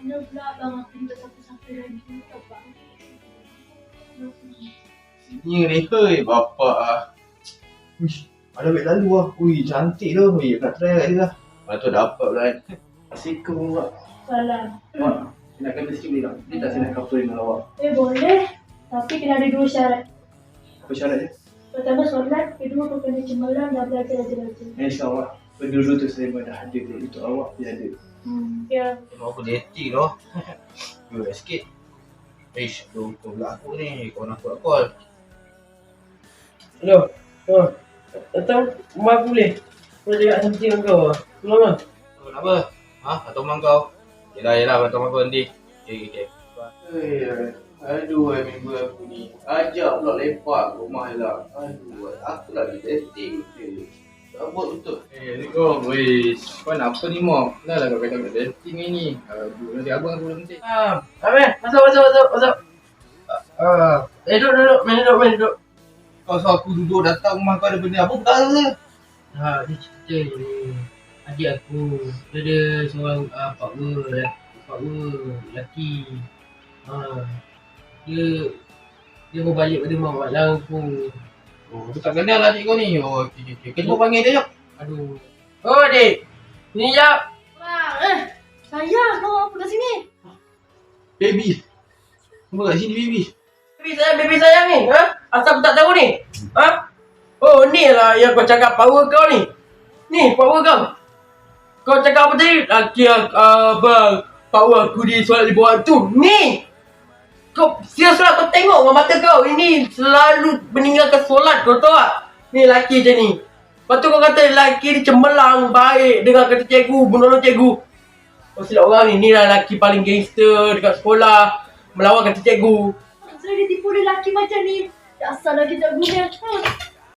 Kena pula abang aku ni siapa-siapa lagi ni tau bang. Sini ni, hei bapak ah. Uish, ada duit lalu ah. Ui, cantik tu. Ui, nak try kat dia lah. Lepas tu dapat pula kan. Assalamualaikum mak. Salam. Mak, nak kena sikit boleh tak? Dia tak silap couple dengan awak. Boleh. Tapi kena ada 2 syarat. Apa syarat dia? Pertama solat, kedua kau kena cemerlang dan belajar raja-raja. InsyaAllah. Berdua tu saya dah hadir untuk awak. Dia ada. Ya. Tengok aku dating tu. Dua sikit. Ish, tu pula aku ni. Kawan aku nak call. Hello. Datang rumah aku boleh? Aku nak cakap something dengan kau lah. Tolong lah. Kenapa? Ha? Atau rumah kau? Yelah, bantu rumah kau nanti. Okay. Aduh, member aku ni. Ajak pula lepak ke rumah lah. Aduh, aku lagi dating. Sabut betul. Assalamualaikum. Weh, kau nak apa ni mak? Kenapa kau kata nak dating ni? Aduh, nanti abang aku dah penting. Amir, masuk. Duduk. Main duduk. Kau suruh aku duduk datang rumah kau ada benda apa perkara? Dia cerita ni. Adik aku, dia ada seorang power lelaki. Dia mau balik pada mak lang aku. Oh, tu tak kenal lah adik kau ni. Oh, okay. Kau panggil dia jap. Aduh. Oh adik, ni jap. Sayang, kau apa kat sini? Baby. Apa kat sini baby? Baby sayang ni, asal aku tak tahu ni? Oh ni lah yang kau cakap power kau ni. Ni power kau. Kau cakap apa tadi? Laki abang, power aku di solat di bawah tu. Ni. Kau serius lah, kau tengok dengan mata kau. Ini selalu meninggalkan solat, kau tahu tak? Ni laki macam ni. Lepas tu kau kata lelaki ni cemerlang, baik, dengar kata cikgu, menolong cikgu. Kau silap orang ni, ni lah lelaki paling gangster dekat sekolah, melawan kata cikgu. Saya dia tipu dia lelaki macam ni. Dasar lagi jago dia.